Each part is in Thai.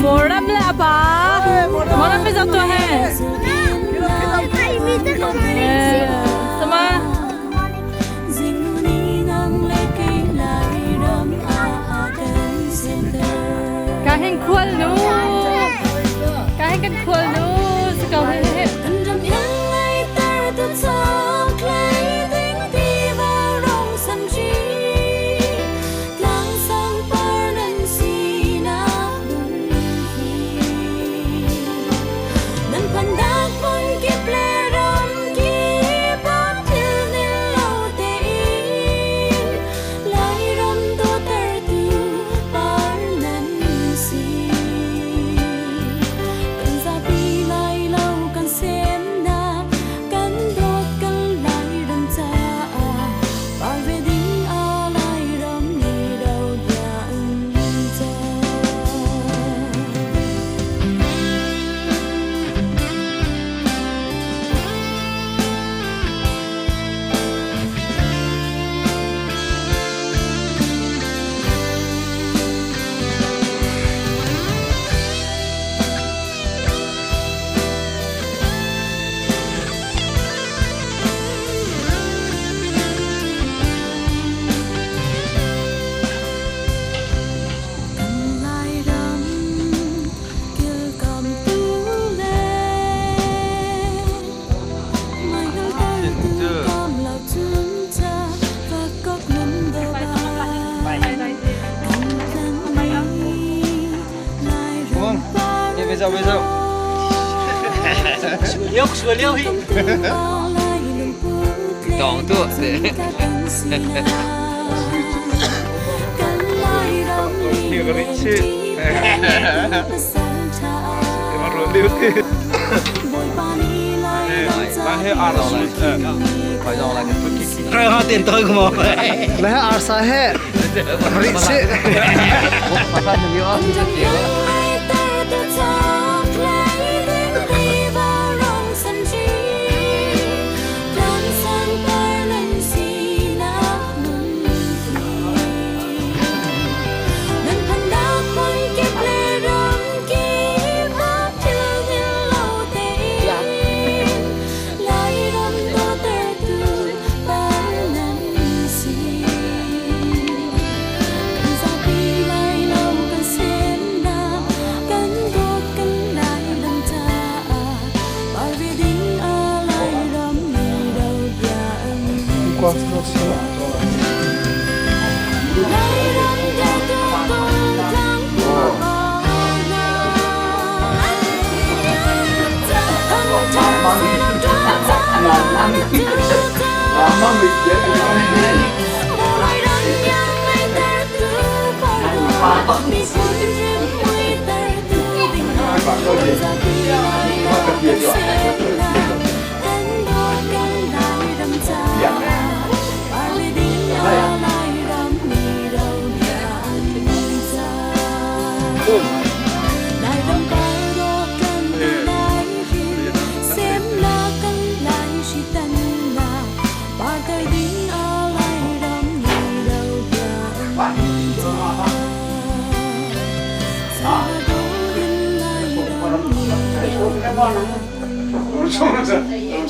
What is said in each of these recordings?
Moram le apa? Moram pe jato hai. Sama. Kaheng kual nu. Kaheng kan kual nu. Sekau he. Bây giờ sửa liêu hi Tổng tu Hiểu cái gì Mà rồi liêu Bạn hết ăn rồi Phải rồi là cái rồi tiền tôi không mà Lấy ăn sao hết Rich shit Mà sao mình liêu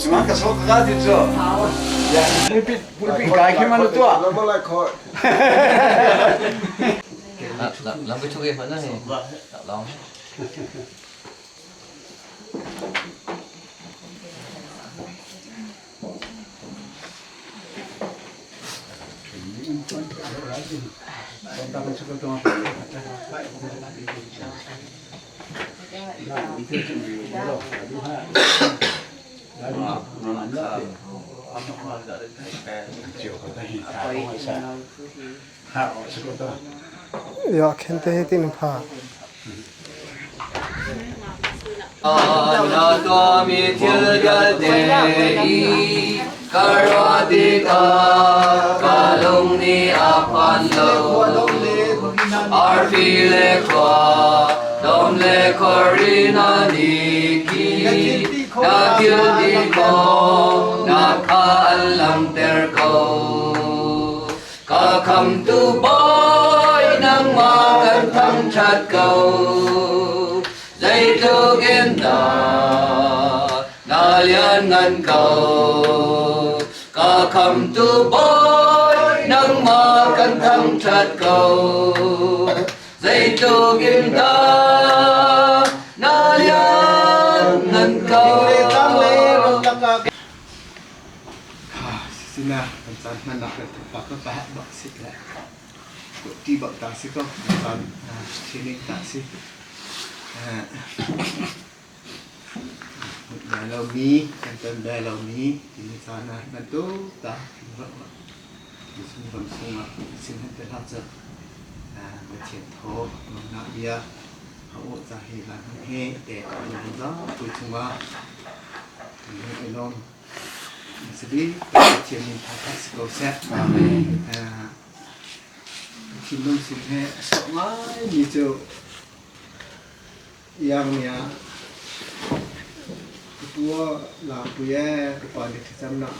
Semangat sok kagati jo. Ya, pulpi kai ke mana tu? Lama lah kau. Làm cái chỗ kia vẫn là lòng Ja, kennt ihr den ein paar? นาตัวมิเทยเตอีกรวติกากาลุงนีอาพันโลอาร์ฟิเลควาดอมเลคอรินานิกีนาทิลติโกนาคาอัลลัมเตอร์โกกาคำตูบอยนังมากันทั้งชัดเก่าDây tu kiến ta na liên ngân cầu cả khẩm tu bối nâng mà cân thăng chặt cầu dây tu kiến ta na liên ngân cầu Xin nào, mình sẽ mình đọc được thực phẩm các bạn bậc xịt lại. Của ti bậc ta xịt không? Mình xin linh ta xịt. Đại lâu mi, kan tên đại lâu mi di sana bantu ta di sumber sungai sini terhasil bercet ho nak dia awak zahiran he dek Allah tu cuma ini elong sedih bercet ni tak sekosep amin kindung sini soalnya ni tu yang ni Ketua Lampuya kepada kesam nak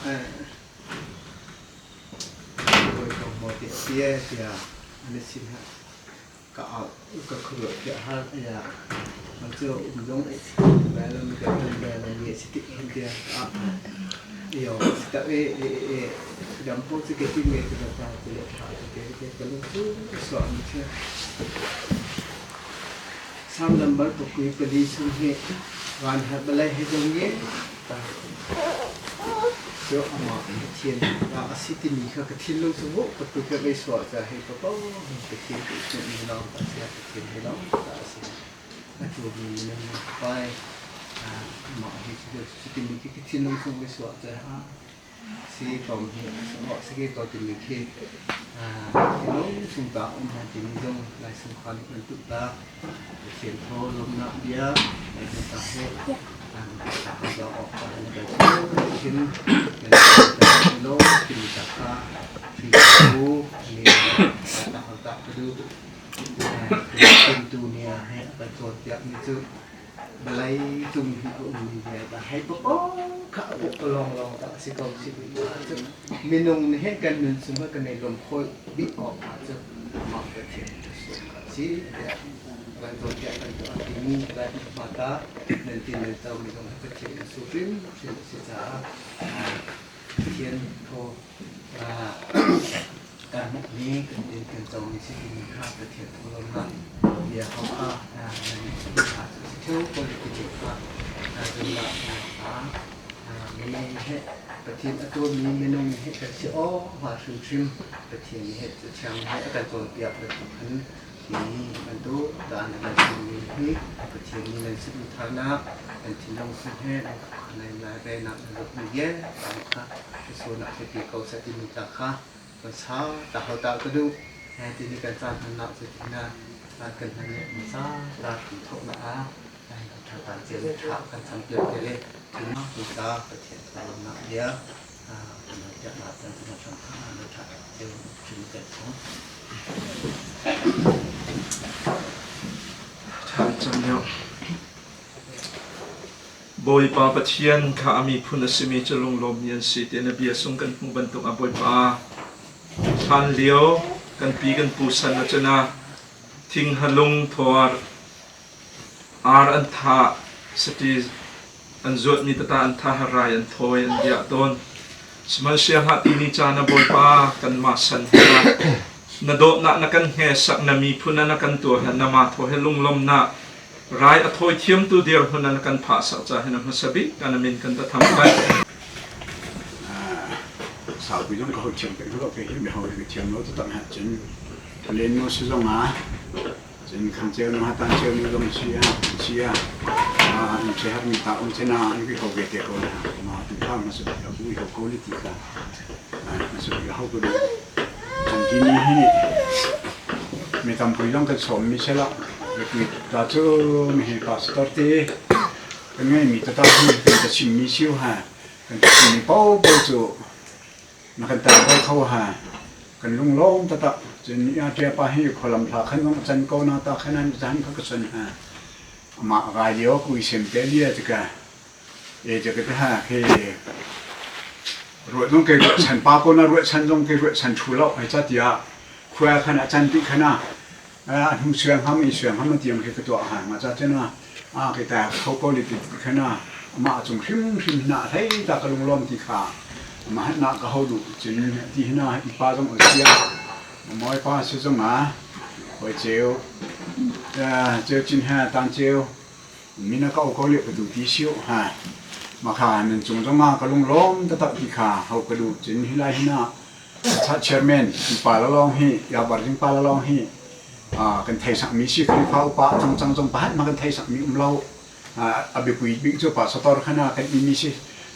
boleh mau dia ada sih kau kerja dia hal ya macam ujung dalam dalam dia sedikit dia yo tapi dampur sikit ni tu dapat dia kalau tu soal macam sam number pokok pedi sungai Wan hat balai hedong ye ta so ama thien la asiti ni kha ka thil lo so wo ka tu ka be so cha he pa pa ka thien ku ni na ta sia ka thien he na ta sia na tu ni na pai ma he ti ni ki thien lo so be so cha ha si kom he so si ke ko ti ni ki lo sung ta on ha ti ni dong lai sung khan ni tu ta thien tho lom na dia kita he kita open mungkin lo kita ka fiku ni tak perlu dunia he betul tiap itu balai tung hidup ni dia dah hai popo ka long tak si kau si minum ni he kan nun semua kena lom khoi bi ok aja mak kecil si bantu dia bantu ini dan maka nanti tahu ni kalau kecil suprim secara kian ko kan ni kan tahu ni sih ni kah kecil belum nak dia apa ni tu politik apa jumlah ni he kecil atau ni minum he kecil oh masuk suprim kecil ni he macam he akan tahu tiap lepas ini bantu dan ini kecil ni dan sederhana dan cenderung sehat lain-lain nak berbahagia maka sesuatu nak kau satu minta kah besar tak kedua ini kan sangat nak setina akan hanya bisa tak untuk nak dan kata jadi akan sampai jadi cuma kita kecil kalau nak dia nak nak dan macam mana tak jadi cerita Champion Boy pa pathian kha ami phun asimi chalong lom yan si te na bia sung kan pu bantuk a boy pa than leo kan pi kan pu san na chana thing halung thor ar an tha sati an zot mi tata an tha harai an thoi an dia ton smal sia ha ti ni chana boy pa kan ma san ha na do na kan he sak na mi phuna na kan tu han na ma tho he lung lom na rai a thoi thiam tu der huna na kan pha sa cha hena masabi kan min kan ta tham kan sau 不用搞钱给了给没好个钱我都当下真连我是种啊真看这侬还当这侬东西啊是啊你这还没打我这那你好给这个啦嘛你看嘛是要不要搞你地个是要好个真今年没当不用个错没些了你打就没把事到底跟我มีตะตาที่เป็นตะชิมมีชิวฮะกันมีเป้าจู่มันกันตะเข้าฮะกันลุงลงตะตะจนยาเจียปะให้คลำพลาคันของจันโกนาตะคันนั้นจันเขาก็สนฮะมากายเดียวคุยเสียมเตลียจะกะจะกะฮะคือรวยต้องเกยฉันปาโกนะรวยฉันต้องเกยรวยฉันชูแล้วไอ้จัดยาคุยขนาดจันติขนาดทุ่งเสียงห้ามอีเสียงห้ามเตรียมคือตัวหางมาจัดเจ้านะก็แต่เขาก็ลิติขนาดมาจงชิมหน้าไทยตากระลุงล้อมที่ขามาหน้าก็เขาดูจนที่หน้าอีป้าต้องเสียมอยป้าซื้อจงมาไว้เจียวจินฮะตานเจียวมีนักเอาเขาเรียกกระดูกที่เชี่ยวฮะมาขาหนึ่งจงต้องมากระลุงล้อมตะตักที่ขาเขากระดูกจนที่ไรหน้าชัดเชอร์แมนอีป้าละลองให้ยาบาร์จิงป้าละลองให้กันไทยสักมีชื่อคือเขาป้าจงป้ามากันไทยสักมีเราอาบิปุยบิ๊กเจ้าป่าสตอร์ขนาดกันมีชื่อ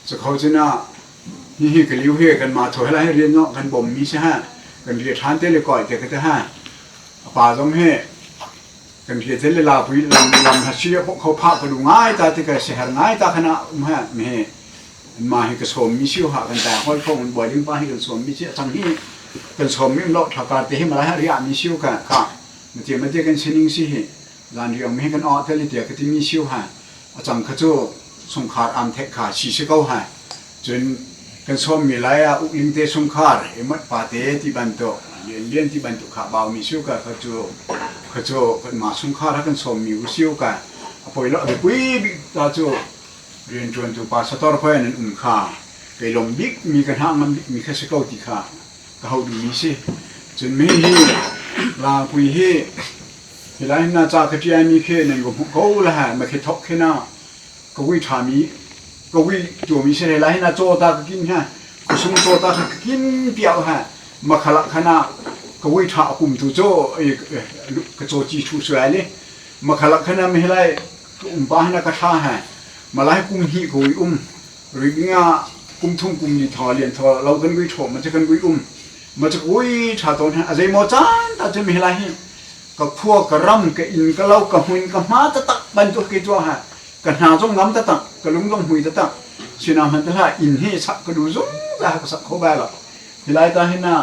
สักเขาจะน่านี่กันลิ้วเฮกันมาถอยให้เรียนเนาะกันบ่มมีใช่ฮะกันเรียนทานเตเลยก่อยแต่ก็จะฮะป่าจงเฮกันเรียนเตเลยลาปุยลำฮัชเชียพวกเขาพากระดูง่ายตาที่กันเสียหายง่ายตาขนาดฮะไม่มาให้กระสมมีชื่อหากันแต่ห้อยพงบ่อยดึงป้าให้กระสมมีชื่อจังนี้กันสมมีเราถ้าการที่ให้มาให้เรียนมีชื่อกันค่ะมันจะมาเจอกันเช่นนี้สิร้านเรียนไม่กันออเทลิเดียก็ที่มีชื่อฮะอาจารย์เขาจะสงขลาอัมเทคขาชีสเก้าฮะจนกันสมมีหลายอุลิงเตสงขลาเอ็มปาเตที่บันโตเรียนที่บันโตขาบ่าวมีชื่อกันเขาจะกันมาสงขลาถ้ากันสมมีอุชื่อกันพออีกแล้วเดี๋ยวปุ้ยเราจะเรียนจนตัวภาษาตอร์เพื่อนนั่นขาไปลมบิ๊กมีกันห้างมันมีแค่สเก้าที่ขาก็เขาดูมีสิจนไม่ฮีลาปุยฮีเวลาหน้าจากที่ยังมีแค่นั้นก็เขาละฮะมาแค่ทอกแค่น่าก็วิถามีก็วิตัวมีเช่นไรหน้าโจตาก็กินฮะก็ส่งโจตาก็กินเปียวฮะมาขลักขนาก็วิถากุมตัวโจก็โจจีชูสวยเลยมาขลักขนาไม่ไรบ้านนักท่าฮะมาไล่กุมหีก็วิหรือง่ากุมทุ่งกุมยีทอเลียนทอเรากันวิถมมันจะกันวิมันจะวิถาตอนฮะอะไรโมจันแต่จะไม่ไรก็พวกกระรำกระอินกระเล่ากระหุนกระมาตะตักบรรจุกิจวะฮะกระหาจงงำตะตักกระลุงจงหุยตะตักชินามันตะละอินให้สักกระดูจงจะกระสักเขาไปละทีไรตาให้น่ะ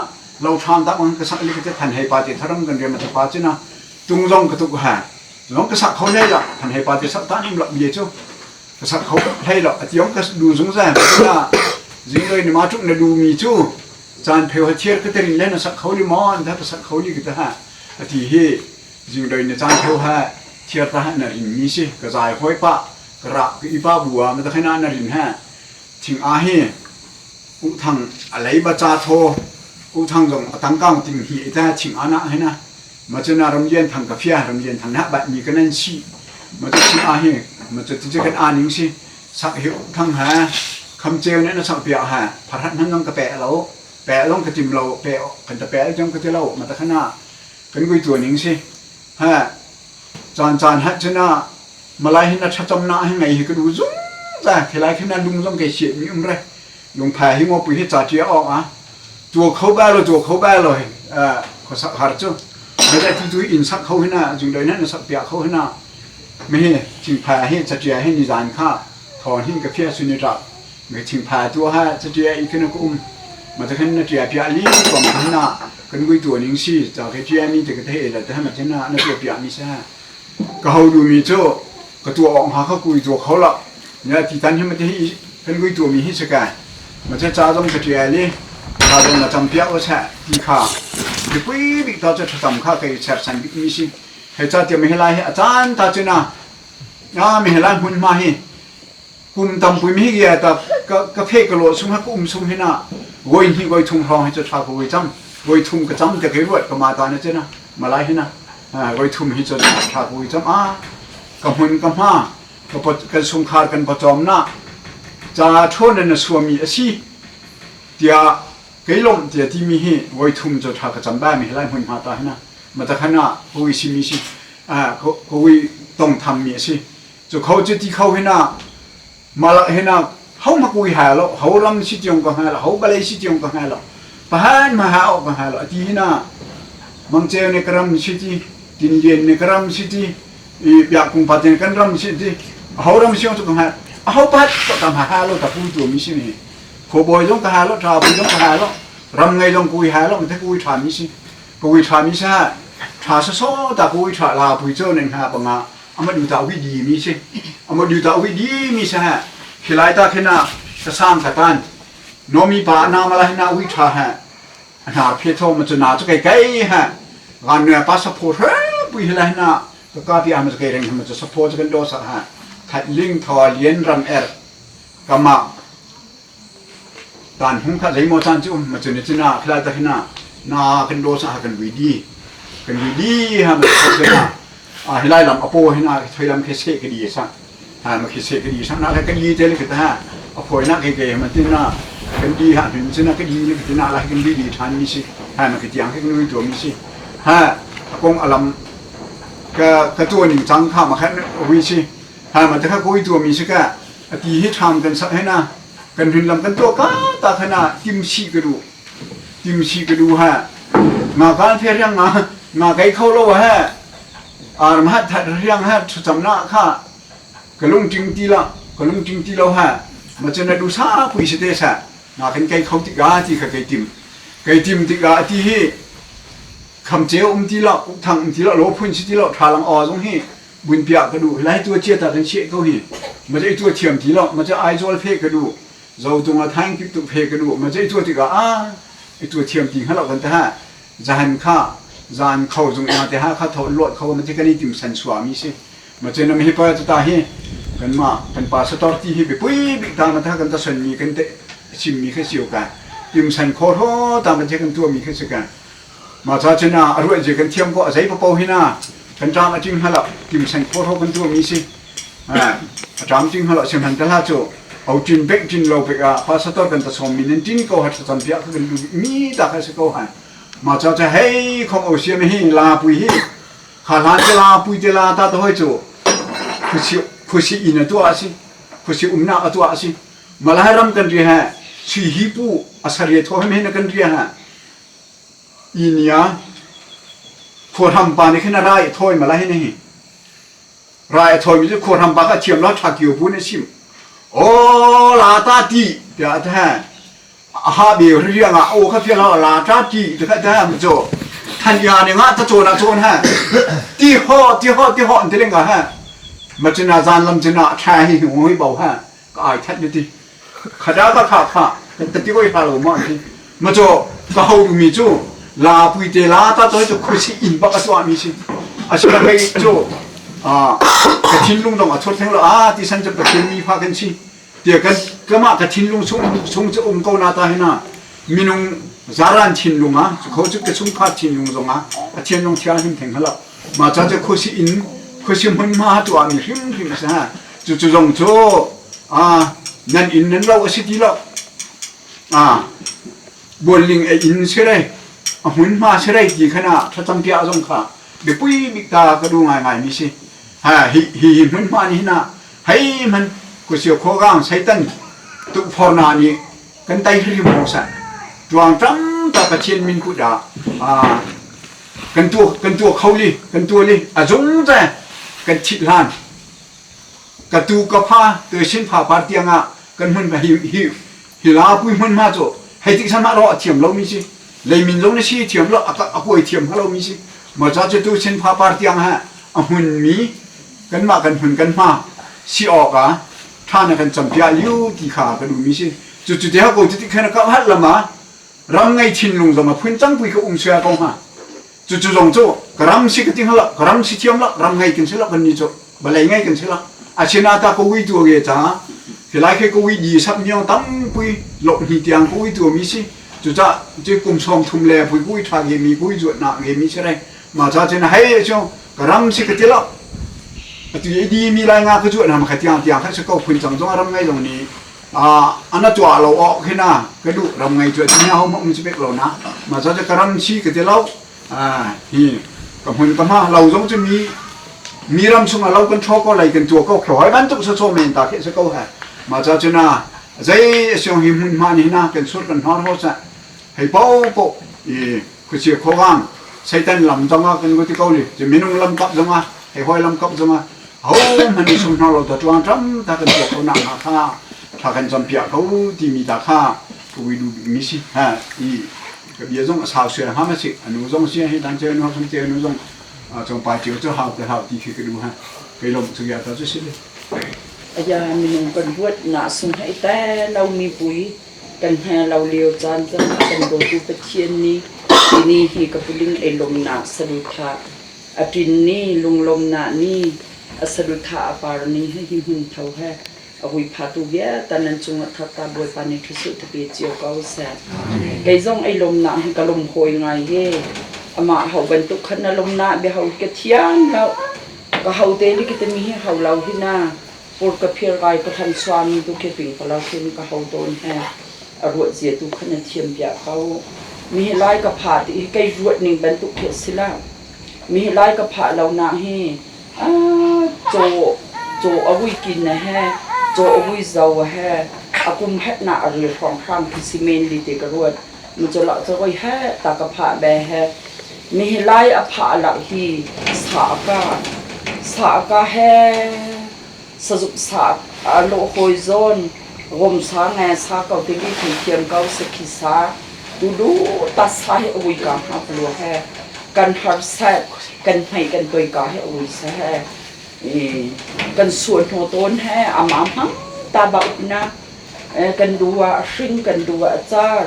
เราทานตักมันกระสักลิขิตทันให้ปาติทารำกันเรียนมาจะปาจินะจุงจงกระตุกฮะน้องกระสักเขาได้ละทันให้ปาติสักตานิ่มละเบียจูกระสักเขาให้ละที่ยองกระดูจงแซ่เพราะว่าจริงเลยนี่มาจุกเนี่ยดูมีจูจานเพลเทียร์ก็จะรินเล่นสักเขาลิมอนถ้ากระสักเขาลิขิตฮะที่เฮจึงโดยในจานเท่าฮะเทียร์ทหารรินมีสิกระจายห้อยปะกระกอีป้าบัวมันจะให้นานรินฮะถึงอาเฮอุทังอะไรบาจาโทอุทังจงตั้งก้าวถึงเฮแต่ถึงอาณาให้นะมันจะน่ารำเรียนทางกาแฟรำเรียนทางนักแบบมีกันนั่นสิมันจะถึงอาเฮมันจะที่จะกันอ่านหนึ่งสิสักเหวทั้งฮะคำเจลเนี่ยนะสักเปียฮะพระท่านต้องกระแปะเราแปะลงกระจิมเราแปะกันตะแปะจังกระเจเรามันจะขนากันกุยตัวหนึ่งสิฮะจานฮัจนะมาไล่ให้นัดจำหน้าให้ไงให้ก็ดูจุ้งจ้ะทีไรขึ้นนั่นลุงต้องเกษียณมีอะไรลุงแผ่ให้งอปุ๋ยให้จ่าเจียออกอ่ะตัวเขาแบเลยขอสักหาร์จ้ะไม่ได้ที่ตัวอินสักเขาให้น่ะจึงโดยนั้นสักเปียเขาให้น่ะไม่ให้จึงแผ่ให้จ่าเจียให้นิจานข้าถอนหิ้งกาแฟสุนิจักไม่จึงแผ่ตัวให้จ่าเจียอีกคนก็มันจะขึ้นนัดเจียเปียลีกว่ามันน่ะกันกุยตัวหนึ่งสิจากที่เจียมีแต่กระเทยแต่ให้มันชนะนักเปียมีใช่ก็เขาดูมีเจ้าก็ตัวออกหาเขากุยตัวเขาละเนี่ยที่ท่านให้มันจะให้กันกุยตัวมีให้สกายมันจะจ้าต้องกระเจียเลยจ้าต้องมาจำเปียว่าใช่ที่ข้าเดี๋ยวปุ้ยบิ๊กตาจะทำข้าเคยแชร์สันบิ๊กมีสิให้จ้าเดี๋ยวไม่ให้ไล่ให้อาจารย์ตาเจน่ะไม่ให้ไล่หุ่นมาให้กุมตำปุ้ยมีเกียร์แต่ก็เพกกระโดดสุ่มให้กุมสุ่มให้น่ะโวยที่โวยทุ่งทองให้จะชาโวยจำโวยทุ่งก็จำแต่เคยรวดก็มาตอนนั้นเจ้านะมาไล่ให้นะโวยทุ่งให้จะชาโวยจำกับหุ่นกับมากับสงครามกันประจอมนะจะโทษนั่นส่วนมีอาชีพเดีย cái lồng thì thì mi hi voi thum cho thà cái chấm ba mi lại hun ma ta na mà ta khana hoi si mi si hoi tông tham mi si cho khâu chứ thì khâu hi na mà lại hi na hậu mà cùi hà lo hậu lâm si tiong có hà lo hậu balai si tiong có hà lo pahan ma hao có hà lo thì hi na mang cheo ne karam si ti tin yen ne karam si ti ya kung paten kan ram si ti hậu ram si cho có hà hậu pat có tam hà lo ta pu tu mi si ni khổ bồi giống hà lo trà bồi giống hà lo ram ngay giống cùi hà lo mình thấy cùi trà mi si cùi trà mi sa trà số ta cùi trà là bùi cho nên hà bằng à màดูตาวิดีมีสิมาดูตาวิดีมีซะฮะขี้ไล่ตาขึ้นน่ะกระสร้างกระตันโนมีป่านามาละน่ะวิชาฮะหาเพโทมันจะน่าจะไกลๆฮะงานเนี่ยพาสปอร์ตปุยละน่ะก็กาที่มันจะไกลๆมันจะสปอร์ตกันโดซะฮะขัดลิงทอเลียนรัมกะมาตานหุงข้าใจมอจันจุมันจะเนี่ยจะน่ะขี้ไล่ตาขึ้นน่ะน่ากันโดซะกันวิดีฮะมันจะน่ะให้ไล่ลำอโปให้น่าถอยลำเคเซกดีซะมาเคเซกดีซะน่าแล้วกันดีเจเลยก็ได้อโปให้น่าเก๋ๆมันที่น่ากันดีฮะถึงจะน่าก็ดีเลยก็น่าอะไรกันดีทานมีสิมันก็ยังให้กันด้วยตัวมีสิกงอลัมก็ตัวหนึ่งจังข้ามาแค่วิสิมันจะแค่คุยตัวมีสิก็ตีให้ทำกันสักให้น่ากันถึงลำกันตัวก็ตาขนาดติมชีกระดูงาการเพียรยังงาไก่เข้าโลฮะอารมณ์ทัดเรียงฮะจำหน้าข้ากระลุงจริงตีละฮะมันจะน่าดูซาปุยเสด็จซะนาเป็นไก่เขาติกาที่ไก่ติมติกาที่ฮีคำเจ้าตีละทางตีละโลพุ่นสิตีละทาลังออตรงฮีบุญเปียกระดูไล่ตัวเจี๊ยตากันเชี่ยเขาฮีมันจะไอตัวเทียมตีละมันจะไอโซลเพกระดูเราตรงละทางกิบตุเพกระดูมันจะไอตัวติกาไอตัวเทียมตีให้เรากันแต่ฮะจะหันข้าจานเขาจงอาแต่หาเขาถอดลวดเขามันจะกันนี่ติมสันสวามีสิมันจะนำให้ไปจะตาให้กันมากันป่าสตอร์ที่ให้ไปปุ้ยบิดตามันถ้ากันตะสันมีกันเตะชิมมีแค่เสียวกันติมสันโคตรตามมันจะกันตัวมีแค่เสียกันมาถ้าจะน่าอร่อยจะกันเทียมก็อาศัยปะเปาให้น่ากันจามจริงฮะละติมสันโคตรกันตัวมีสิจามจริงฮะละเสียงหันตะลาโจเอาจินเบกจินเราเบกป่าสตอร์กันตะสมมีนั่นจินก็หัดสัมผัสกันดูมีตาแค่เสียก็หันมาจะให้ของเอาเสียไม่ให้ลาปุยให้ขาลานจะลาปุยจะลาตาตัวให้จู่คุชิอินตัวสิคุชินาตัวสิมาลาให้รำกันเรียฮะชีฮิปูอาศัยทั่วให้นักกันเรียฮะอินยาขวดทำปาในขณะไรถอยมาลาให้นี่ไรถอยมีจะขวดทำปาก็เทียมแล้วถักอยู่พูนชิมโอ้ลาตาตีเดี๋ยวจะให้ฮาบิเรียงโอ้ข้าเพียงเราลาจ้าจีจะข้าจะมันโจทันยาเนี่ยจะโจนะโจนฮะตีห่ออันที่เล่นกันฮะมันจะน่าจานลำจะน่าแช่ให้หัวให้เบาฮะก็ไอ้ทัดอยู่ที่ขาดก็ขาดแต่ที่ก็อีกแล้วมันที่มันโจก็เขาดูมีโจลาปุยเตลาตาตัวจะคุยสิอินบักสวามีสิอาชีพอะไรโจกระทิ้งลุงต้องทดแทงแล้วที่ฉันจะกระทิ้งมีพากันสิเดี๋ยวกันก็มากระทิ้งลุงส่งจะเกาหน้าตาให้น่ะมีนุ่งจารันทิ้งลุงเขาจะกระชุ่มขาดทิ้งลุงตรงกระทิ้งลุงเที่ยวหิมแทงเขาแล้วมาจะคุยสิอินคุยสิมันมาตัวมีหิมซะฮะจู่ๆตรงโจนั่นอินนั่นเราสิทีแล้วบนลิงอินเชื่อได้หุ่นมาเชื่อได้กี่ขนาดถ้าจำเปียจงค่ะเดี๋ยวปุ้ยบิกาก็ดูง่ายๆมีสิหิหุ่นมานี่นะให้มันกูเสียวโคก้างใช้ตั้งตุพอนานี้กันไตริมองสันดวงจังตากระเชียนมินกุดากันตัวเขาลีกันตัวลีจงใจกันชิดลานกันตัวกระพ้าตัวเช่นผ่าปาร์ตียงกันมันไปหิลาปุยมันมาโจให้ติฉันมาเราเทียมเรามีสิเลยมินลงในชีเทียมเรากุยเทียมเรามีสิมาจะตัวเช่นผ่าปาร์ตียงฮะหุ่นมีกันมากันหุ่นกันมาชีออกท่านกันจำเปียลิ้วที่ขากันดูมิสิจุดเดียวกูจะติดแค่นักฮัดละมารำไงชินลุงจะมาพื้นจังปุยกับองค์เสียกงฮะจุดจงโจ้กรำสิกติงละกรำสิเทียมละรำไงกันเสียละกันนี่โจ้บาลายไงกันเสียละอาชีนาตากูวิตัวเกจ้าที่ไรแค่กูวิดีสับเนียวตั้งปุยหลบหีเตียงกูวิตัวมิสิจุดจะกุมซอมทุ่มแลปุยกูวิทาเกมีกูวิจวดหนักเกมีใช่ไหมมาจ้าเจนให้โจ้กรำสิกติละตัวดีมีรายงานก็จวดนะมาขัดยางเขาจะก็พื้นจังจงรำไงตรงนี้ ana tua lo o khina ke du ram ngai chu ti nya mo chi bek lo na ma za ja karam chi ke te lo hi ka hun ka ma lo jong chu mi ram sunga lo kan tho ko lai kan tu ko khloi ban tu so men ta ke se ko ha ma za chu na zai syong hi mun ma ni na kan sur kan hor ho sa hei po i ku chi kho gang satan lam zonga kan ko ti ko li je minung lam kap zonga hei hoi lam kap zonga ho man ni sum na lo ta tuang tram ta kan tu ko na khaถ้ากันจำเปียเขาที่มีตาค่าก็วิดูมิสิฮะอีกับเยอะจงสาวเสือห้ามาสิอนุจงเสียให้ดันเจอนุจงเจอนุจงจงไปเจอเจ้าหาวแต่หาวที่คือกันดูฮะไปลงสุริยะตัวสิเลยอาจารย์มีนกันบวชหนาสุนให้แต่เรามีปุ๋ยกันแห่เราเลี้ยวจานจะกันโดดูประเทียนนี้ทีนี้ฮีกับปุลิงไอลมหนาสรุธาอาทินนี้ลุงลมหนานี้สรุธาอปารณีให้หิหุ่นเท่าแห่อวิพาตุเยตนันจุงทัตตาบวยปานิทุสุทเปียเจียวเกาแสไกซองไอลมหนาให้กะลมโหยไงเย่อามาเฮาบรรทุกขันลมหนาเบเฮากะเทียนแล้วก็เฮาเตลิกิตมีให้เฮาเราที่หน้าปวดกระเพียรกายก็ทันสวามีตุเกปิงก็เราขึ้นก็เฮาโดนแห่อรวดเสียตุขันเทียมเปียเขามีหลายกะผาที่ไกรวดนิ่งบรรทุกเขตศิลามีหลายกะผาเราหน้าให้โจเอาไว้กินนะแห่โจเอาไว้เจ้าแห่อากุมเฮ็ดหน้าเรือของข้างพิซิเมนลิเตกรวดมันจะละจะไว้แห่ตากะผาแบแห่มีหลายอภาละที่สากาแห่สจุสาโลโฮยซอนรมสาแงสาเกาติกิเทียมเกาสกิสาดูตัสาให้อวิกาหาปลัวแห่กันหัดแซกันให้กันตัวกาให้อวิแซกันส่วนหัวต้นแห่อามาหังตาบักนะกันดูว่าชิงกันดูว่าจาร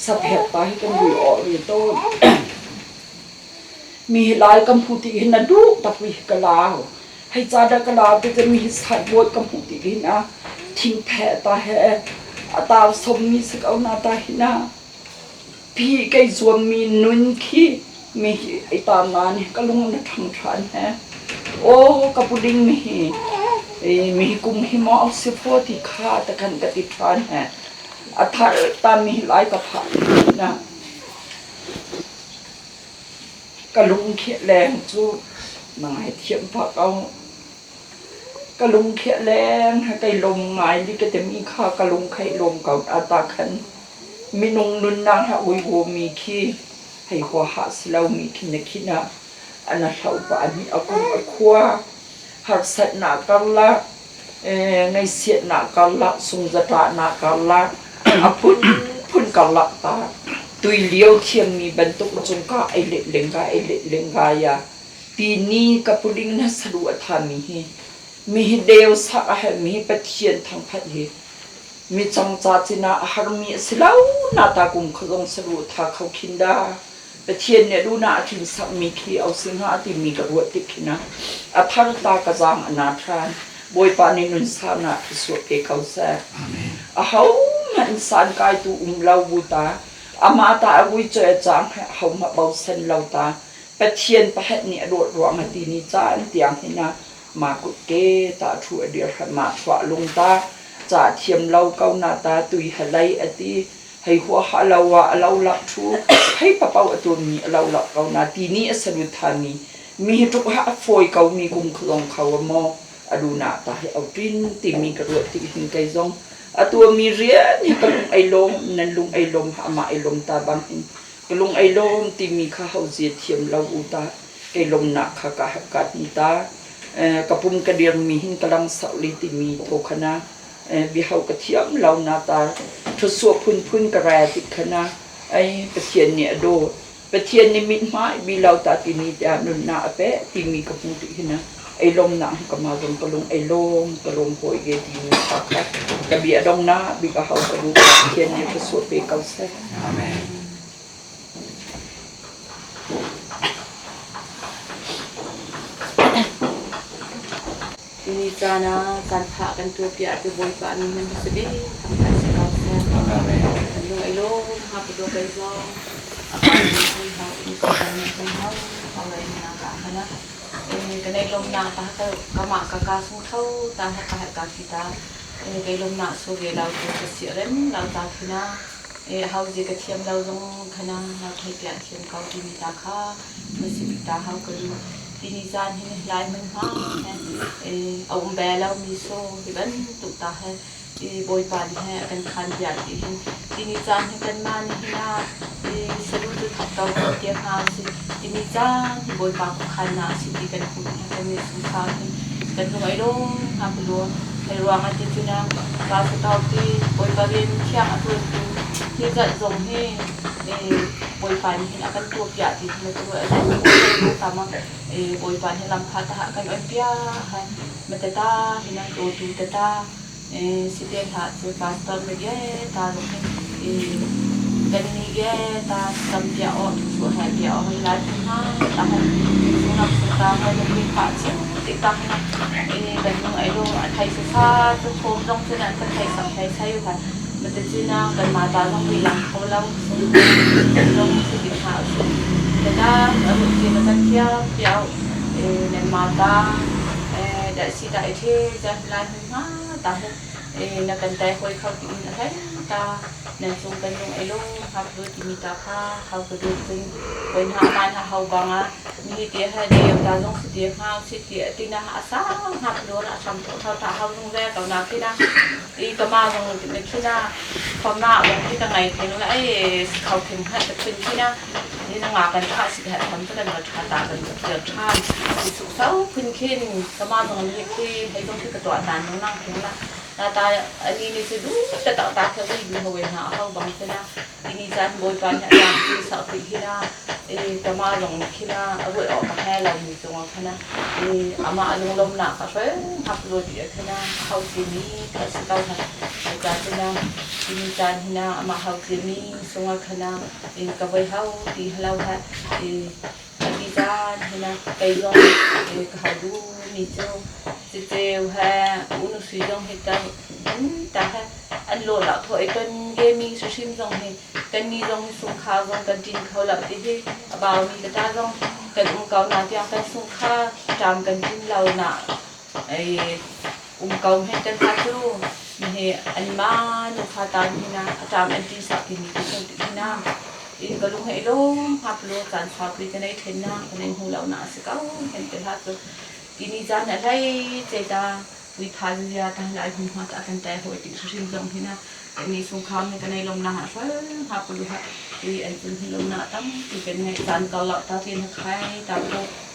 สับเหตุตาให้กันดูออกเลยต้นมีหลายกัมพูติหินดูตะวิกลาวให้จาดกลาวจะมีสายบวชกัมพูติหินะทิ้งแผ่ตาแห่ตาสมมีสกเอานาตาหินะพี่ไก่จวมมีนุนขี้มีไอตามนานี่ก็ลุงนะทำทานแห่โอ้กับปุดิงมีกุมหิมเอาสิฟัวที่ข้าตะกันกติทานแห่อัฐตามีหลายกับผ่านนะกะลุงเขียแรงจูมาให้เทียมพักเอากะลุงเขียแรงให้ไก่ลมหงายลิก็จะมีข้ากะลุงไข่ลมเก่าอาตาคันมีนงนุนนางฮะอุยโวมีขี้ให้หัวหาสลาวมีขี้นะขี้นะอันนั้นเขาปานมีอากุมอาคัวหักสัตนากัลละไงเสียนากัลละสุงจตานากัลละอาพุ่นกัลละตาตุยเลี้ยวเทียมมีบรรทุกจงก้าไอเล็ดเล็งกายาปีนี้กับปุลิงนัสรุธามีเดวสักมีปะเทียนทางพัดมีจังจาจินาหารมีสลาวนาตากุมขลงสรุธาเขาคินดาปะเทียนเนี่ยดูนาถึงสักมีขี้เอาสิงหาติมีกระรวดติกินะอัฐารตากระจางอนาทานบอยปานินุนสานาสวดเกเขาแซ่เขามันสานกายตูเราบูตาอามาตาวิจารจางเขามาเบาเส้นเราตาปะเทียนปะเหเนี่ยโดดรวงตีนิจานเตียงให้นะมากุเกตาถั่วเดียร์มาถั่วลงตาจ่าเทียมเราเกาหน้าตาตุยหะไลอติให้หัวหาเราว่าเราหลับทูให้ปะเป้าตัวมีเราหลับเกาหน้าตีนี้สรุธามีทุกหาฟอยเกามีกุมคลองเขามออดูหน้าตาให้เอาดินตีมีกระโดดตีหินไก่ซองตัวมีเรียนี่กลุงไอลมนั่นลุงไอลมหามาไอลมตาบังหินกลุงไอลมตีมีข้าเฮาเสียเทียมเราอุตาไอลมหนักขากะหักกัดนิตากระปุ่มกระเดียงมีหินกำลังสาวลิติมีโทคณะบิเฮากระเทียมเราหน้าตาทศวพุ่นกระแรติคณะไอปะเทียนเนี่ยโดปะเทียนนิมิตไม้บิเราตาตินีตานุนนาเปะตีมีกระปุ่มติหินะไอลมหนักก็มาจนกระลงไอลมกระลงโหยเกตีมีขากะกระเบียดงนาบิกะเฮากระดูเทียนเนี่ยก็สวดเปเกาแซ่อาเมนทีนี้จานะการพากันตัวเปียตัวบนปานี้มันสุดดีทำการสิเกาแซ่อาเมนลงไอลมหาไปตัวไกซองเขาอีกคนนึงเขาเอาอะไรมากะนะกันในลมนาตาก็กะมากะกาสุเท่าตาหะกะkita cái lông nạ số về lao của cái sữa đến lao ta khi na hao gì cái thiêm lao trong khả năng lao thay bịa thiêm cao thì mình ta khá mới sẽ bị ta hao cái đi đi gian thì lại mình hóa ông bé lao mi số thì vẫn tụ ta hay bồi bàn hayกันคันbịa thì đi đi gian thìกันman thì naสรุปคือขับต่อเดียวกันสิที่นี่จ้าที่บอยปากขันนะสิที่กันคุณกันมีสงครามกันตรงไอ้ลงหาไปดูในรวงอันที่จุนังปาสตอที่บอยปาเรียนเที่ยงอันตัวที่จะส่งให้บอยปานเห็นอาการตัวเปียกที่มันตัวอะไรมันตัวตามันบอยปานให้ลำพัดหากันอันเปียให้มันตาเห็นอันตัวดูตาสิเดียหาตัวปาสตอไม่เยอะตาลงกันนี่แกตาจำเปียออกสวยเปียออกให้ร้านที่ห้าตาให้สุนัขสุตาให้ลูกมีขาชิ้นติดตาให้กันนึงไอ้ลูกไทยสุดท้ายจะโชว์ต้องเส้นนั้นเป็นไทยสับไทยใช่อยู่ค่ะมันจะจีน่ากันมาตาต้องมีหลังเขาแล้วต้องสิบห้าสิบแต่ถ้าเราจีนมันเที่ยวเปียวในมาตาเดี๋ยวสิได้ที่จะร้านที่ห้าตานักกันแต่คอยเข้าตีนนะคะตาในช่วงกันลงไอ้ลูกครับดูที่มีตาผ้าเขาก็ดูเป็นคนหาบ้านหาเฮาบังอ่ะมีเตี้ยให้เดียวตาลงสิเตี้ยข้าวสิเตี้ยตีน่าหาซ้ำหักโดนอ่ะซ้ำเขาตาเฮาลงแรกเอาหน้าที่น่ะอีก็มาลงในที่น่ะความหน้าลงที่ตรงไหนถึงแล้วไอ้เขาถึงให้จะขึ้นที่น่ะนี่นางงากันค่าสิแห่ทำก็ได้มาชาตากันเดือดข้ามสิสุขเศร้าขึ้นก็มาลงนี้ที่ให้ลงที่กระตัวตาลงนั่งถึงละตาอันนี้นี่สิดูจะตาเธอวิ่งมาเวหาเขาบางทีนะทีนี้จันบอยปันอย่างที่สาวที่นะจะมาลงที่นะเอาไว้ออกมาให้เรามีตรงนั้นนะเอามาลงลมหนักก็ช่วยทับรถเยอะที่นะเขาที่นี่ก็สิเขาค่ะจันที่นะทีนี้จันที่นะเอามาเขาที่นี่ส่งเขานะก็ไว้เขาที่เราค่ะทีจันที่นะไปลงเขาดูมีเจ้าเจ้าฮะอุณหภูมิตรงเหตุการณ์แต่ฮะอันโหลดละถอยกันเกมีสุชิมตรงเหตุกันนี่ตรงสงครามตรงกันจินเขาหลับที่ที่บ่าวมีกระตาตรงกันเก่าหนาที่ยังกันสงครามจำกันจินเราหนาไอ้เก่าให้กันทัดรู้มีอันมานุคาตานที่นะจำอันที่สักที่มีที่น้ำก็ลงให้ลงพับโลกันชอบไปกันในเทนน้ำกันในหูเราหนาสิเก่าเห็นกันทัดรู้ทีนี้จานอะไรเจตาวิพากษ์ยาตั้งหลายคนมาจากกันแต่หัวติดสุชิมจังที่น่ะมีสงครามในกันในลมหนาช่วยหาปลุกที่อันเป็นที่ลมหนาตั้งที่เป็นในจานเกาหลักตาเทียนใครตาโต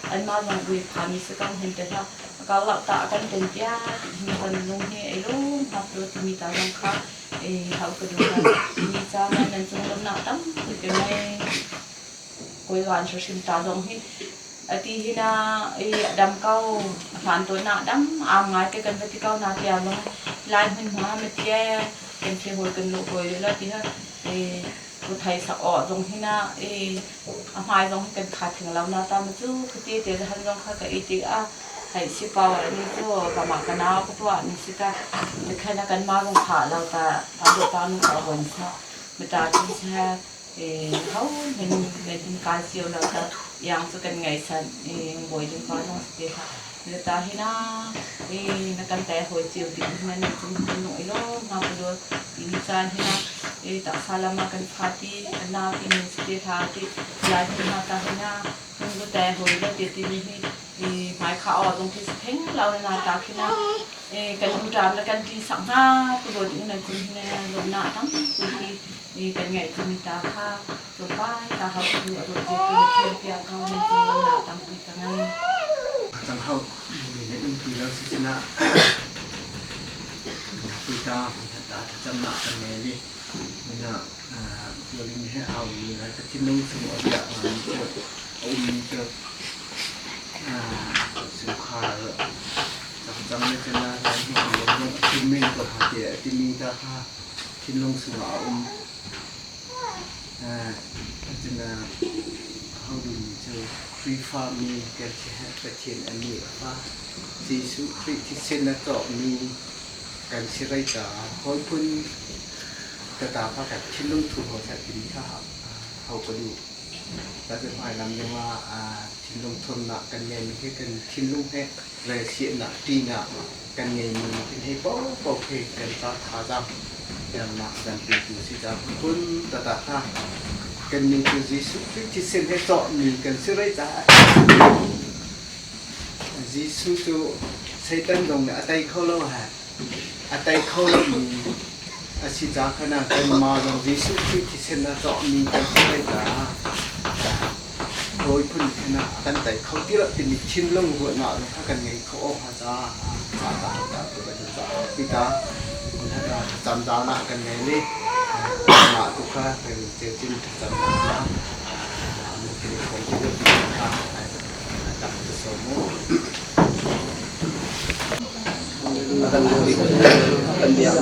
อันมาลงวิพากษ์มีสกังเห็นแต่ถ้าเกาหลักตากันเป็นยามีคนลงให้ไอ้ลูกหาปลุกที่มีตาลงค่ะเขาก็ดูว่ามีจานนั้นจงลมหนาตั้งที่เป็นในกุยหวานสุชิมตาลงให้ที่ที่น่ะดำเก้าผ่านตัวหน้าดำอามง่ายไปกันไปที่เก้าหน้าเตียงลงลายมันมาไม่เที่ยเป็นเที่ยวกันโลกเลยแล้วที่ฮะผู้ไทยสะออตรงที่น่ะอาหายตรงกันขาดถึงเราหน้าตามันจู้คือที่เดี๋ยวหันลงเข้ากับอีที่ให้สิเปล่าอันนี้จู้กับหมากกันาวก็ตัวนี่สิกะแค่นั้นกันมาลงขาเราแต่ตาตัวตามันสะวนซะไม่ตาที่แท้เขาเป็นการเสียวแล้วก็ยังจะกันไงสันบ่อยจนฟ้าต้องเสียค่ะแล้วตาที่น่านักการแต่หัวเจียวดิมันจึงเป็นหน่วยล้อมาไปดูที่นี่จานที่น่าตาสาลามากันพาที่น่าที่มีสติธาที่ลายที่น่าตาที่น่าซึ่งก็แต่หัวแล้วเดี๋ยวที่นี่หมายข่าวตรงที่เพ่งเราในนาตาที่น่ากันอุจารแล้วกันที่สังหาไปดูที่นั่นจึงที่นั่นลงหน้าทั้งที่กันไงที่มีตาข้าวตัวป้ายตาเขาคือตัวเจียวเปียกเขาเป็นตัวหน้าตั้งปีกันไงตั้งเขามีในอื่นที่เราสินะปีตาจำหนักกันเลยนี่นะเราลิ้นให้เอามีอะไรก็ที่นุ่งสมุนแบบมันเจอเอามีเจอสุขาจำไม่จะน่าอะไรที่เราลงที่ไม่ก็หาเดียที่มีตาข้าที่ลงสมุนจะน่าเขาดูเจอฟรีฟามีกันที่ให้ประเทศอันนี้ว่าที่สุดที่เช่นนั้นก็มีการเชื่อใจคอยพุ่งกระตาพักที่ลงทุนของชาตินี้ถ้าเขาก็ดู แต่จะภายหลังยังว่าทิ้งลงทุนหนักกันไงมันคือกันทิ้งลงให้เลยเสียหนักตีหนักกันไงมันเป็นให้โป๊ะเพกันตาขาจับอย่างหนักกันเป็นอยู่สิจับคุณตาค่ะกันมีคือจิสุที่เส้นให้เจาะมีกันสิไรจ้าจิสุจูใช้ตั้งตรงเนี่ยอะไรเข้าแล้วฮะอะไรเข้าแล้วมีอาชีพจากขนาดเป็นมาลงจิสุที่เส้นให้เจาะมีกันสิไรจ้าโดยพื้นขนาดกันแต่เขาที่เราเป็นชิ้นลงหัวหน้าถ้ากันไงเขาออกมาจ้าตัวไปจ้าพี่ตาจำดาวนะกันไงนี่มาทุกครั้งเป็นเจ้าจิ้มจำดาวนะมันเป็นของที่เราพิจารณาจำจะสมมุติกันเดียว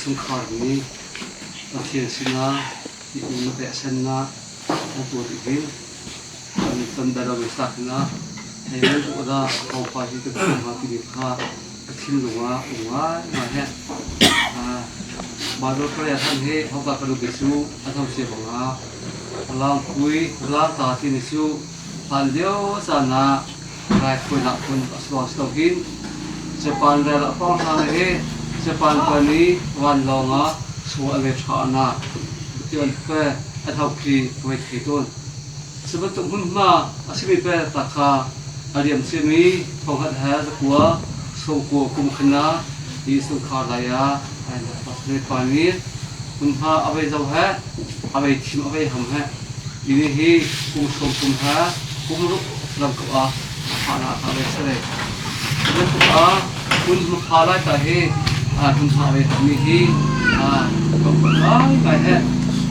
สงขารนี้เราเทียนสินะที่อุณเบศนะทั้งตัวที่วินตันดาราวิสักนะให้เรื่องอุดาเอาไปที่จะเป็นมาที่ดีค่ะทิ้งลงว่ามาแห่บาดรายท่านให้เขาก็กระดูกสู้อาทำเสียของเราลองคุยลองตาที่นิสู้พันเดียวสานะรายคนละคนสวาสกินจะปันได้ละป้องทางให้จะปันคนนี้วันลองอ่ะสัวเวชานะที่อันเพื่ออาทำคีไว้ที่ต้นสมตุหุ่นมาอาชีพเพื่อตะขาอาเรียมเสียมีทองหัดแห่ตะกัวส่งกัวกุมขนาที่สุขาลายาไอ้ปัสเวปานีหุ่นมาเอาไปเจ้าแห่เอาไปชิมเอาไปหำแห่ทีนี้ฮีกุมส่งกุมแห่กุมรุกลำกับหานาเอาไปเสด็จสมตุหุ่นมาพาไล่ตาฮีหุ่นพาไปทำมีฮีก็ไปแห่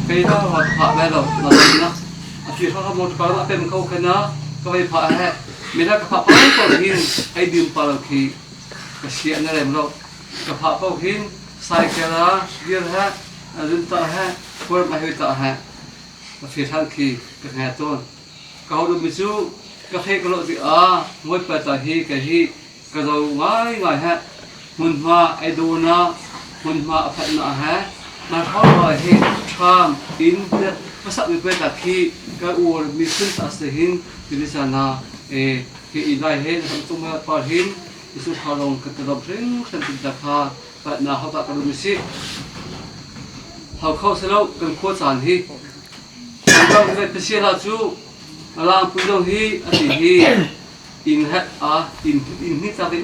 ไปได้ว่าพาไปแล้วเราเนี่ยที่เขาขโมยการเป็นเขาขนาก็ไปพาแห่ไม่ได้พาไปก็หินไอ้ดื่มปลาขี้ก็เสียนั่นแหละเราก็พาไปหินใส่กระดาษเยอะแฮะดึงตาแฮะควรมาให้ตาแฮะก็เสียทั้งขี้ก็แห่ต้นก็เขาดูมิจูก็ให้กระโดดที่มวยไปตาฮีก็ฮีก็เราง่ายแฮะหุ่นมาไอ้ดูนะหุ่นมาอภัยนะแฮะมาเข้ามาให้ชามอินเดียภาษาวิเศษตะกี้ก็อวดมีสิ่งต่างๆหินที่ดิฉันนะที่อีไลเห็นทำตัวมาพอหินที่สุดเขาลงกระดมถึงสันติจักรแต่นาเขาตะกระดุมสิเขาเข้าเสร็จกันโคตรสานฮีเราไปเสียละจูลางปุ่นงฮีอดีฮีอินเฮอินนี่ตาดิ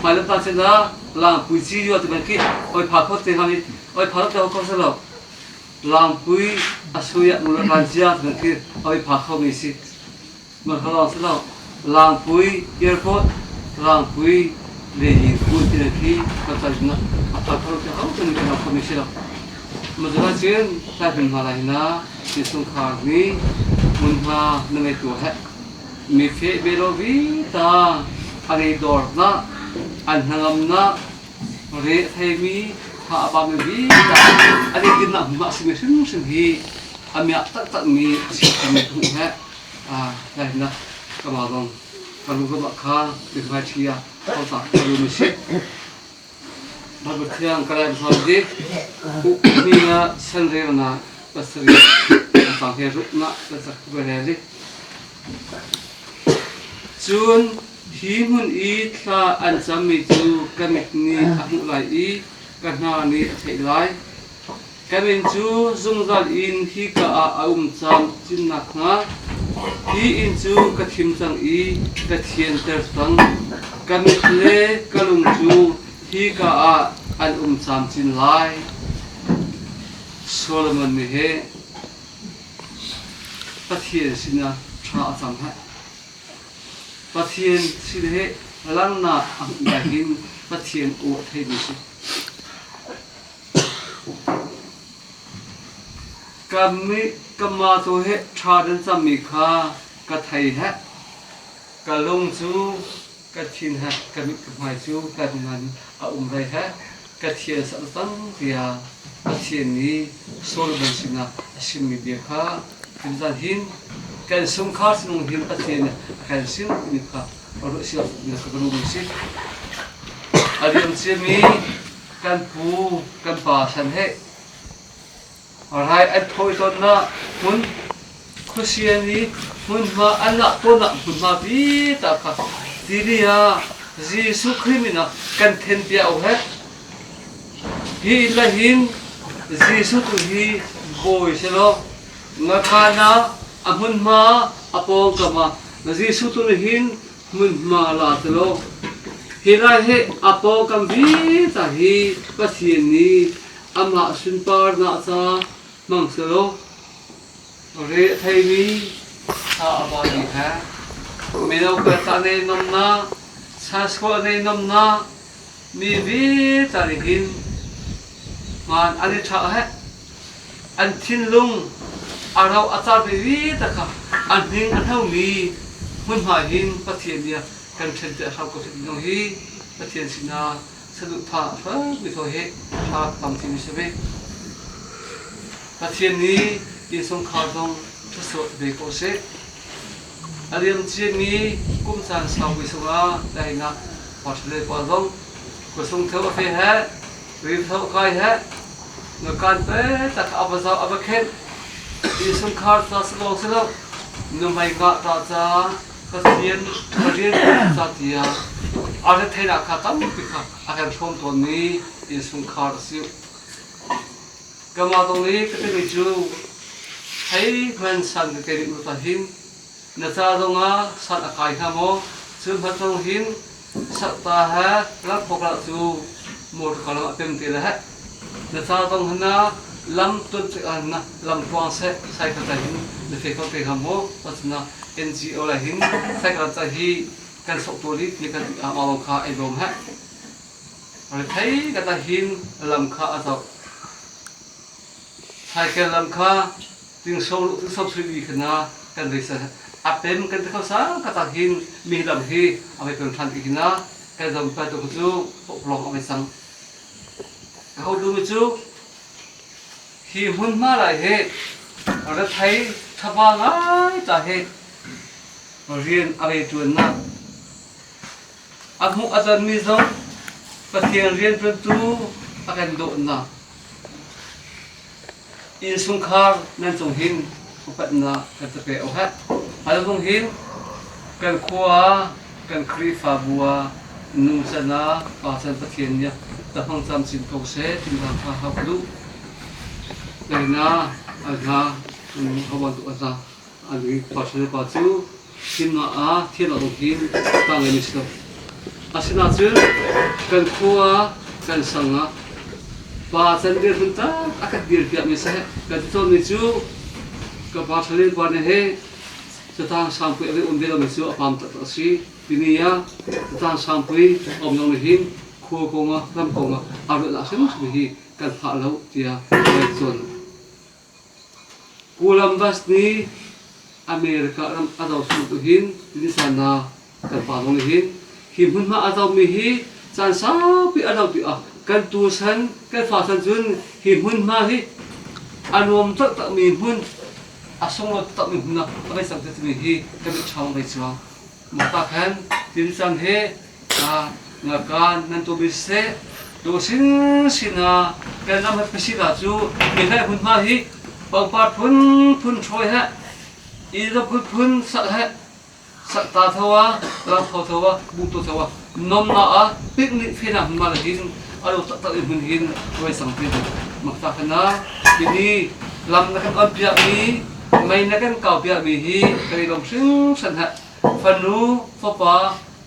หมายเลขตาเสร็จแล้วลางปุ่นซีอยู่ที่เป็นกี้ไอ้ผักเขาเตะเขานี่ไอ้ผักเขาเสร็จแล้วลางปุยอาศัยมูลค่าเจ้าถึงที่เอาไปพักเขาไม่สิมันเขาลองเสร็จแล้วลางปุยเอร์พอร์ตลางปุยเลยีปุยที่นั่นที่ก็จะนะพักเขาจะเอาตัวนี้ก็เขาไม่ใช่หรอก Mazuracin Tapin Malahina, Sisungkarni, Munha Nametuha, Mife Belovita, Aridorna, Anhangamna, Re Hemi, Habamivita, Adikina Maximission He, Amiata me, Sikamha, Lahina, Kamalong, Kalugabaka, with my chia, Kota, Kalumishi. Bagutiang kalam sahaja, ukmiya sendiriana pasri, sampai rukna pasal berhari. Jun himun ita ansam itu kami ni mulai kerana ni terlai. Kami ju zungzal in hika sam jinnakna, hi inju kathim sang kathian tersang. Kami le kalung ju hika sam jin lai. Solomon ni he pathian sina tra sam hai. Pathian sina he lang na yahin pathian u thei ni si. Kami kemato he tradan samikha kathai ha kalung chu kathin ha kami kemai chu kaduman umrai ha kathia satang dia kathin ni Solomon sina asim dia kha kinzan hin kan sumkha sinung hin kathin kan sin ni kha oro sia ni kalung si adiam simi kan pu kan pa san he Alright, at thôi ton na mun Christiani mun ma anak to na mun ma bi ta ka diria Jesu Christina kan then bia o he hi lahin Jesu tu hi boy selo ngakana amun ma apo kama Jesu tu hin mun ma la telo hira he apo kam bi ta hi pasieni ama sunpar na sa Mangselo, Re Taimi, Abadi ha, Mino Katane Nomna, Sasko ne Nomna, Mivi Tarihin, Man Anita ha, Antin Lung, Arau Atabi Taka, Anting Anhomi, Munhahin, Patiania, Content Hakohi, Patiensina, Salupa, with her head, Park Pumpkin Sebe. Patien ni isong kardong tusot beko se. Aliam cien ni kumsan sawi sunga dahil na pasle padong kusung thaw fe ha, ri thaw kai ha. Ngakan pe tak abazaw abaket isong kard ta selong selong numai ka ta cha pasien sa tia. Ada thena khatam pika akan thon ton ni isong kard siu. Kamatong ni katimi ju hay man san kiri utahin natadong nga san akay hamo sumhatong hin sakta ha lat pokla ju mur kalau apem tila ha natadong hana lam tun na lam tuang se sai katahin nafekau te hamo patna NGO lahin sai katahi kan soktolit ni kan amawang ka idom ha hay katahin lam ka atau Hai kelam kha ting solo tu sab sri khna kan reisa apem kan ta sa katahin mi lam hi ame pen than ikina kan jam pa to chu plong ame sang ho du chu hi hun ma lai he ara thai thaba ngai ta he rian ave tuan na akmu azan mi zong pathian rian pen tu akan do na in sungkhar nan chung hin upat na katape ohat ala chung hin kan khua kan khri fa bua nu sana pa san pathian ya ta hang sam sin ko se tin ba ha ha lu na aga hawan tu asa ali pa se pa chu tin na a thien la chung hin ta ngai ni sto asina chu kan khua kan sanga Ba sendiri punta akan dirpiak misalnya kata ni cu kepas lin pada he setang sampai ada undel misu apam tak si ini ya setang sampai om yang hin ครัวกงลำกงเอาละซึ่งมีกันผ่าแล้วเดียไปส่วนกูลำบัสนี้อเมริกาอาดาวสุดหินนิสานากันผ่าลงหินหิมหุ่นมาอาดาวมีหิจานสาปีอาดาวปีกันตูสันกันฝ่าสันจุนหิมหุ่นมาหิอารมณ์ตักมีหุ่นอาสงเราตักมีหุ่นนะอะไรสักจะมีหิกันช่างไปชัวมาตาขันดินสันเฮงาการนั่นตัวบิเสดูสินสินะกันนำให้พิสิทธิ์จูมีใครหุ่นมาหิบางปาดพุ่นช่วยฮะอีรับพุ่นสักฮะสักตาเทวะลำเขาเทวะบุตรเทวะนมนาปิกนิกฟินาหุ่นมาเลยหินอารมณ์ตักหุ่นหินไว้สังเกตมาตาขันนะทีนี้ลำนักอันเปียมีไม่นักอันเก่าเปียมีหิกันลำซึ่งสันฮะฟันนูฟ้าป่า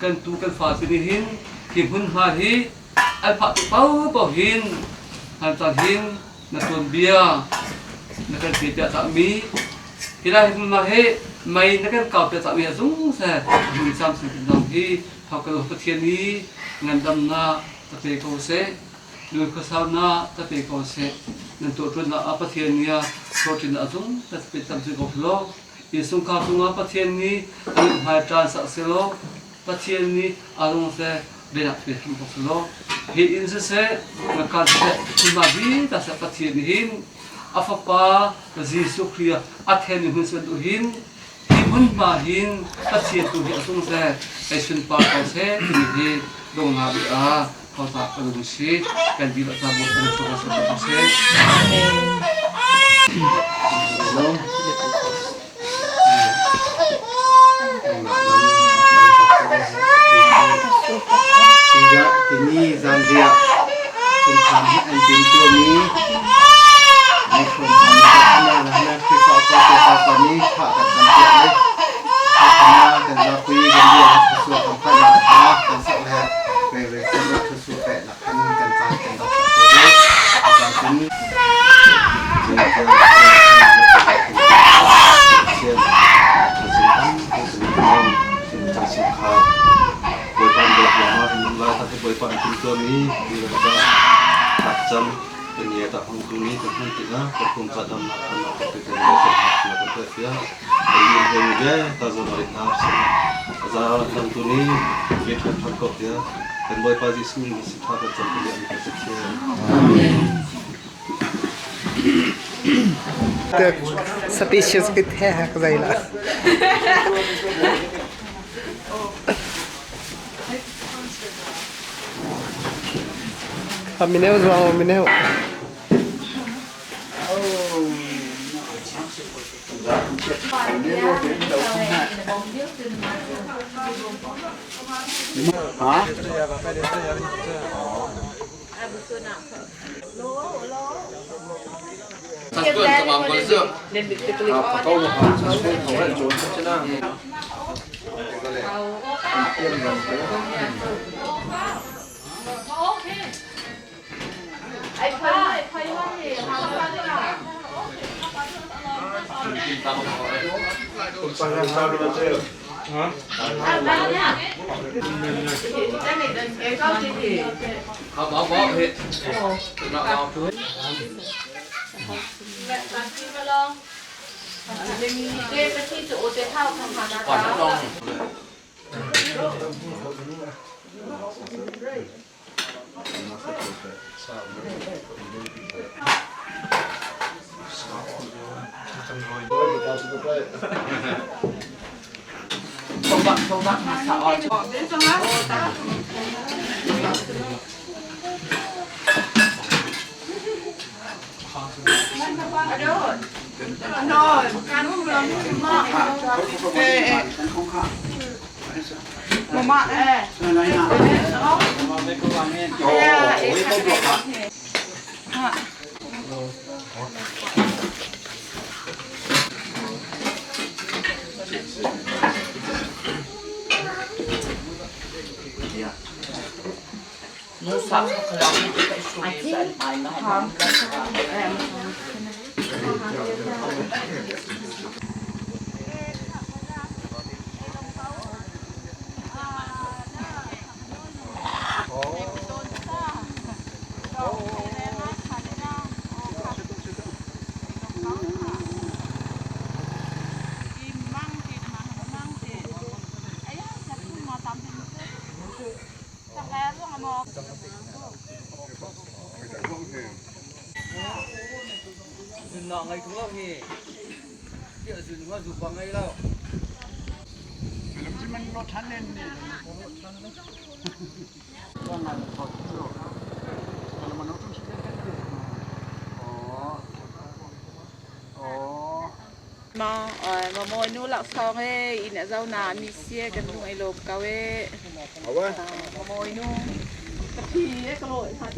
กันตูกันฟ้าปีนี้หินหิมหุ่นมาหิอันพัดเป้าเป้าหินอันตัดหินนักตัวเบียนักการเปียtak mi kita mahe maiนักการเก่าเปียtak mi azung saหุ่นซ้ำสิ่งต่างที่เขากระโดดเทียนนี้เงินดำนาตะเปโกเสดูข้าวสารนาตะเปโกเสนั่นตัวจุดนาปะเทียนนี้โปรตีนazungตะเปจำสิ่งของโลกยิ่งสงครามตรงปะเทียนนี้อันหายจานสักเซโลปะเทียนนี้อารมณ์เสเบลักเปทำของโลกเห็นเสนักการเสคุณมาบีแต่เสปะเทียนนี้อาฟปาจีสุครีอัฐเนหุ่นสวนตุหินที่หุ่นมาหินตัดเสียตุหินตรงเสไอสุนปาเขาเสที่นี่ดงนาบิอาเขาตากระดุมชีกันดีแบบตาบอดเป็นตัวสุดเขาเสhingga kini Zambia sungkan an pintu niในโครงการพัฒนาและคือสอบปฏิบัติตอนนี้ขาดการเปลี่ยนเลยพัฒนากันรับปีกันเรียนส่วนของพัฒนาการสอบแพทย์ในเรื่องของทุกส่วนแต่ละขั้นการจ่ายกันต่อไปด้วยการเป็นเชื่อสินค้าบริการเด็กอย่างว่าเป็นรายการที่บริการเป็นตัวนี้ดีแล้วก็ตัดจำdunia tak menghuni tentang kita berkumpul pada malam ketika kita berkumpul bekerja ini juga tazam mereka azar tentu ni kita berkumpul ya dan boleh pasti semua sifat tertentu yang kita cakap species kita है कज़ाइला Amineu João Amineu Satuan sama boleh kau mau sesuatu kau nak jual macam mana? Họ bỏ hết nó ao chuối còn nó đông không bắt mà sợ nó sắp lòng cái suy nghĩ bài nó không Dừng nọ ngay cũng lâu nhỉ. Địa dừng hoa dục bằng ngay lâu. Belum sih menurut Hanen nih. Jangan kau dulu. Kalau menurut sudah kan. Oh. Mà mồi nu lạc xong ấy in ở rau nà mi xia cái nu ấy lộp cao ấy Apa? mồi nu cái phi ấy cái lội thật